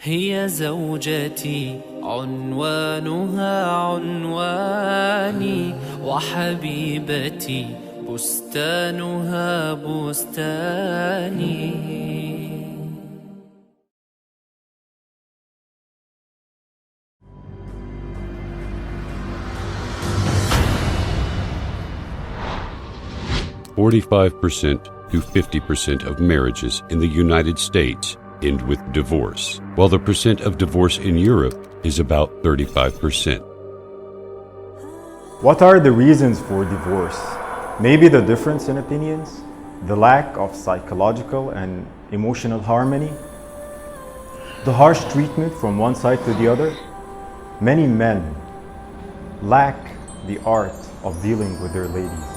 هي زوجتي عنوانها عنواني، وحبيبتي بستانها بستاني. 45% to 50% of marriages in the United States end with divorce, while the percent of divorce in Europe is about 35%. What are the reasons for divorce? Maybe the difference in opinions, the lack of psychological and emotional harmony, the harsh treatment from one side to the other. Many men lack the art of dealing with their ladies.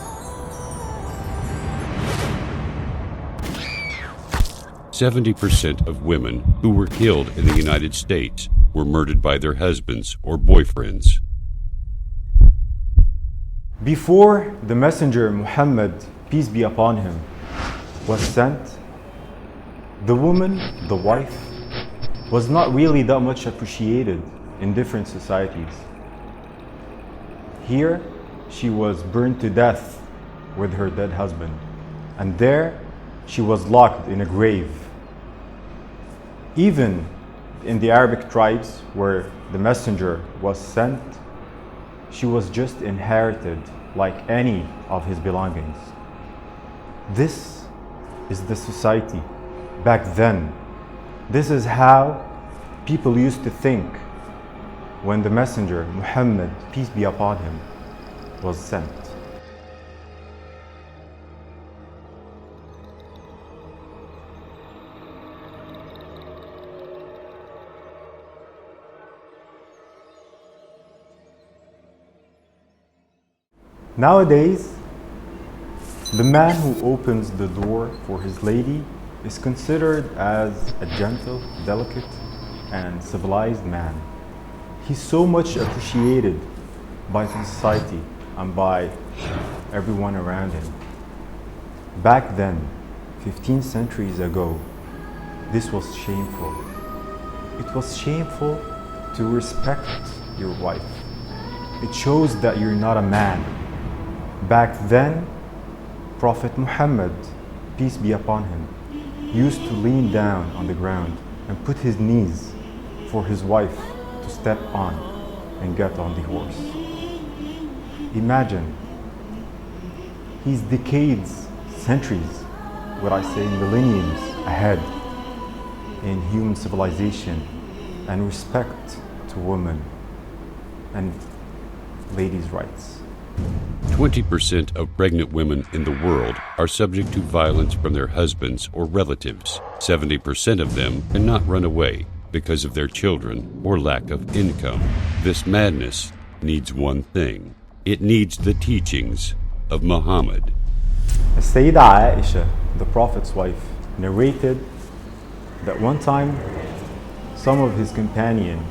70% of women who were killed in the United States were murdered by their husbands or boyfriends. Before the messenger Muhammad, peace be upon him, was sent, the woman, the wife, was not really that much appreciated in different societies. Here, she was burned to death with her dead husband, and there she was locked in a grave. Even in the Arabic tribes where the messenger was sent, she was just inherited like any of his belongings. This is the society back then. This is how people used to think when the messenger Muhammad, peace be upon him, was sent. Nowadays, the man who opens the door for his lady is considered as a gentle, delicate, and civilized man. He's so much appreciated by the society and by everyone around him. Back then, 15 centuries ago, this was shameful. It was shameful to respect your wife. It shows that you're not a man. Back then, Prophet Muhammad, peace be upon him, used to lean down on the ground and put his knees for his wife to step on and get on the horse. Imagine, he's decades, centuries, what I say millenniums ahead in human civilization and respect to women and ladies' rights. 20% of pregnant women in the world are subject to violence from their husbands or relatives. 70% of them cannot run away because of their children or lack of income. This madness needs one thing. It needs the teachings of Muhammad. Sayyida Aisha, the Prophet's wife, narrated that one time some of his companions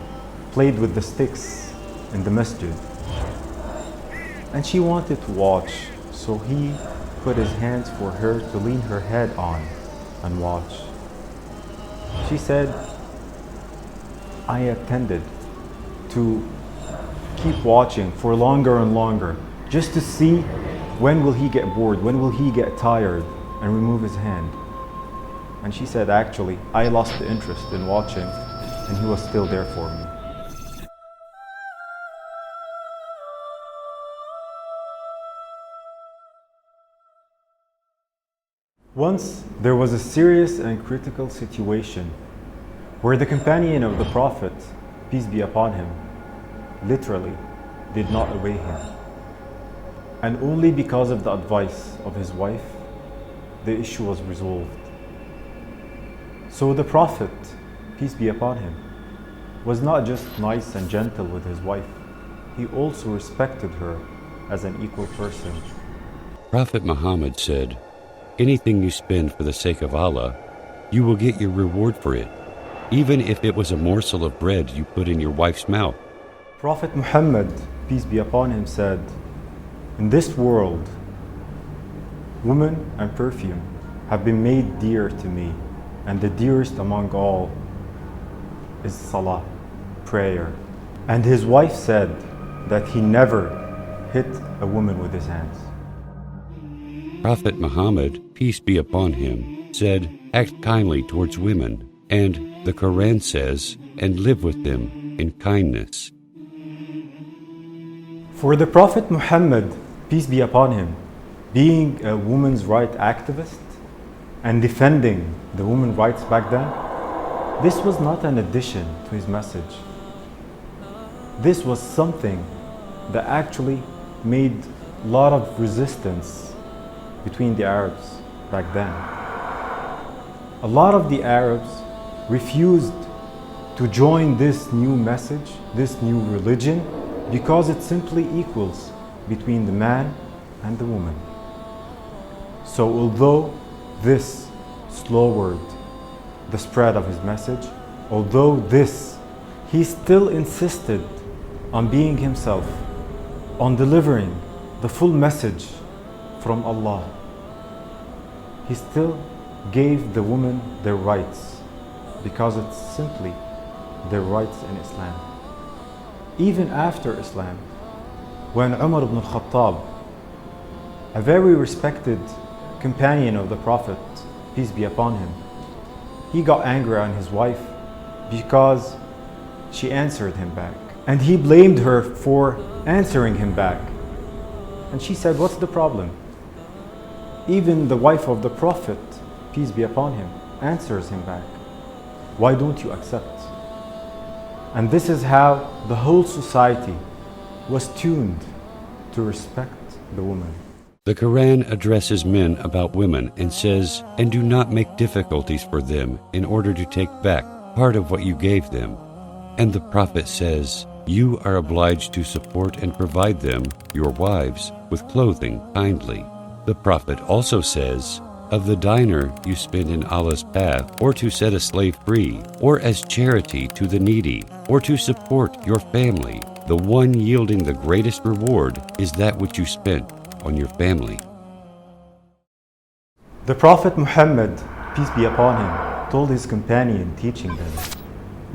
played with the sticks in the masjid. And she wanted to watch, so he put his hands for her to lean her head on and watch. She said, I attended to keep watching for longer and longer, just to see when will he get bored, when will he get tired and remove his hand. And she said, actually, I lost the interest in watching and he was still there for me. Once there was a serious and critical situation where the companion of the Prophet, peace be upon him, literally did not obey him. And only because of the advice of his wife, the issue was resolved. So the Prophet, peace be upon him, was not just nice and gentle with his wife, he also respected her as an equal person. Prophet Muhammad said, anything you spend for the sake of Allah, you will get your reward for it, even if it was a morsel of bread you put in your wife's mouth. Prophet Muhammad, peace be upon him, said, in this world, woman and perfume have been made dear to me, and the dearest among all. is salah, prayer. And his wife said that he never hit a woman with his hands. Prophet Muhammad, peace be upon him, said, act kindly towards women, and the Quran says, and live with them in kindness. For the Prophet Muhammad, peace be upon him, being a women's rights activist and defending the women's rights back then, this was not an addition to his message. This was something that actually made a lot of resistance between the Arabs back then. A lot of the Arabs refused to join this new message, this new religion, because it simply equals between the man and the woman. So although this slowed the spread of his message, although this, he still insisted on being himself, on delivering the full message from Allah. He still gave the women their rights because it's simply their rights in Islam. Even after Islam, when Umar ibn al-Khattab, a very respected companion of the Prophet, peace be upon him, he got angry on his wife because she answered him back. And he blamed her for answering him back. And she said, what's the problem? Even the wife of the Prophet, peace be upon him, answers him back. Why don't you accept? And this is how the whole society was tuned to respect the woman. The Quran addresses men about women and says, and do not make difficulties for them in order to take back part of what you gave them. And the Prophet says, you are obliged to support and provide them, your wives, with clothing kindly. The Prophet also says, of the dinar you spend in Allah's path, or to set a slave free, or as charity to the needy, or to support your family, the one yielding the greatest reward is that which you spent on your family. The Prophet Muhammad, peace be upon him, told his companion, teaching them,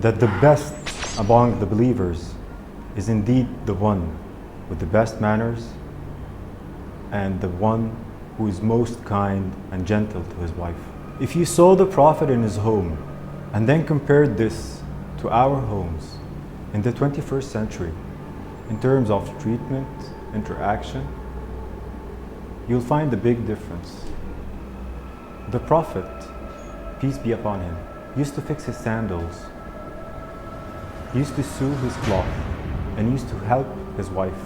that the best among the believers is indeed the one with the best manners and the one who is most kind and gentle to his wife. If you saw the Prophet in his home and then compared this to our homes in the 21st century in terms of treatment, interaction, you'll find a big difference. The Prophet, peace be upon him, used to fix his sandals, used to sew his cloth, and used to help his wife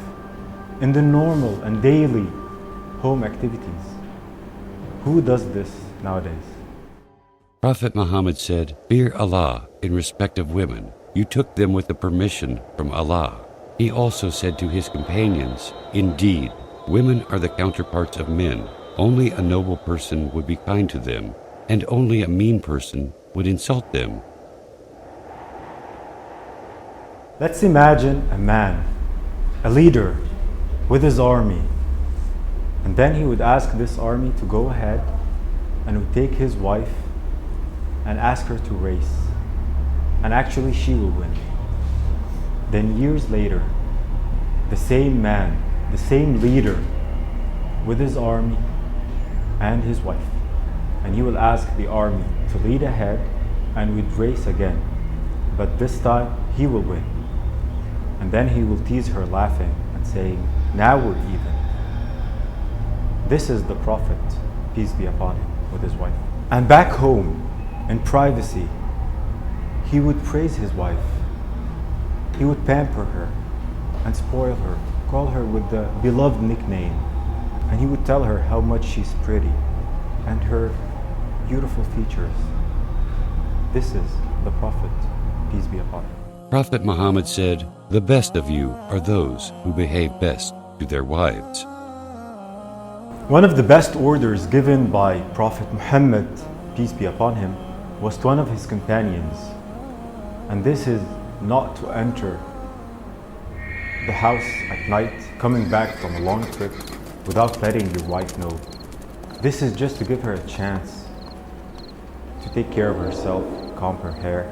in the normal and daily home activities. Who does this nowadays? Prophet Muhammad said, fear Allah in respect of women. You took them with the permission from Allah. He also said to his companions, indeed, women are the counterparts of men. Only a noble person would be kind to them, and only a mean person would insult them. Let's imagine a man, a leader, with his army, and then he would ask this army to go ahead and would take his wife and ask her to race, and actually she will win. Then years later, the same man, the same leader, with his army and his wife, and he will ask the army to lead ahead and would race again, but this time he will win. And then he will tease her, laughing and saying, now we're even. This is the Prophet, peace be upon him, with his wife. And back home, in privacy, he would praise his wife. He would pamper her and spoil her, call her with the beloved nickname, and he would tell her how much she's pretty and her beautiful features. This is the Prophet, peace be upon him. Prophet Muhammad said, the best of you are those who behave best to their wives. One of the best orders given by Prophet Muhammad, peace be upon him, was to one of his companions. And this is not to enter the house at night, coming back from a long trip, without letting your wife know. This is just to give her a chance to take care of herself, comb her hair,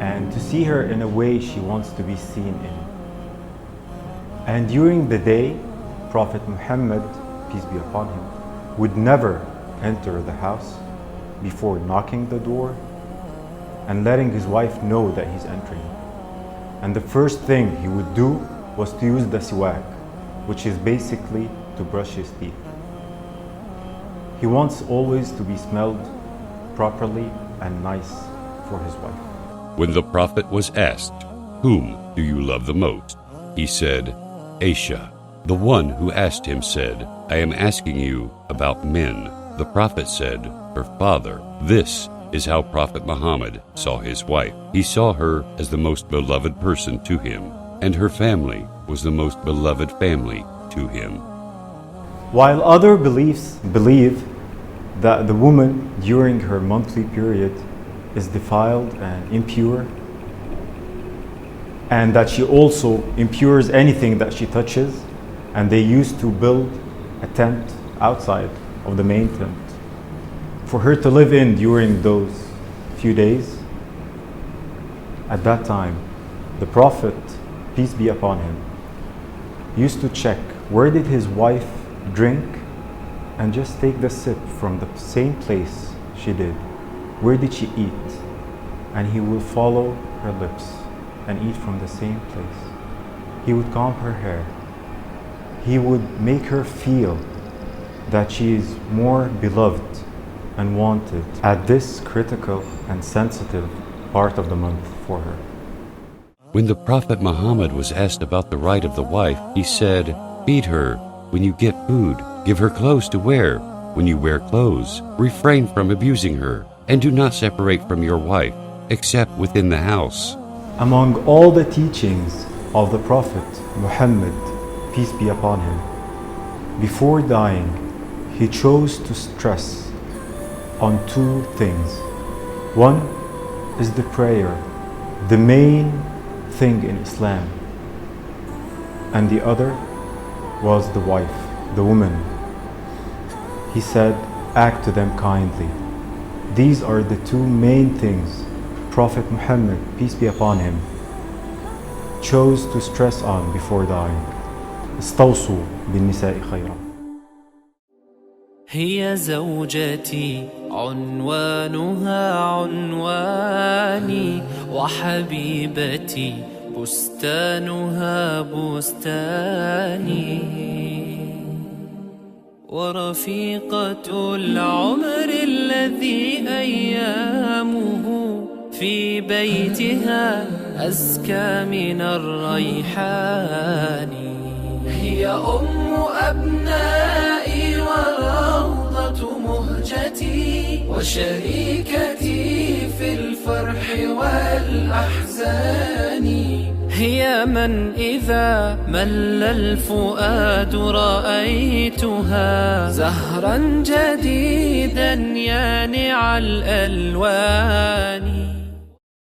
and to see her in a way she wants to be seen in. And during the day, Prophet Muhammad, peace be upon him, would never enter the house before knocking the door and letting his wife know that he's entering. And the first thing he would do was to use the siwak, which is basically to brush his teeth. He wants always to be smelled properly and nice for his wife. When the Prophet was asked, "Whom do you love the most?" he said, "Aisha." The one who asked him said, "I am asking you about men." The Prophet said, "Her father." This is how Prophet Muhammad saw his wife. He saw her as the most beloved person to him, and her family was the most beloved family to him. While other beliefs believe that the woman during her monthly period is defiled and impure, and that she also impures anything that she touches, and they used to build a tent outside of the main tent for her to live in during those few days. At that time, the Prophet, peace be upon him, used to check where did his wife drink and just take the sip from the same place she did. Where did she eat? And he will follow her lips and eat from the same place. He would comb her hair. He would make her feel that she is more beloved and wanted at this critical and sensitive part of the month for her. When the Prophet Muhammad was asked about the right of the wife, he said, "Feed her when you get food, give her clothes to wear when you wear clothes, refrain from abusing her, and do not separate from your wife, except within the house." Among all the teachings of the Prophet Muhammad, peace be upon him, before dying, he chose to stress on two things. One is the prayer, the main thing in Islam, and the other was the wife, the woman. He said, act to them kindly. These are the two main things Prophet Muhammad, peace be upon him, chose to stress on before dying. استوصوا بالنساء خيرا. هي زوجتي عنوانها عنواني وحبيبتي بستانها بستاني ورفيقة العمر الذي أيامه في بيتها أزكى من الريحان هي أم أبنائي وروضة مهجتي وشريكتي في الفرح والأحزان هي من إذا مل الفؤاد رأيتها زهرا جديدا يانع الألوان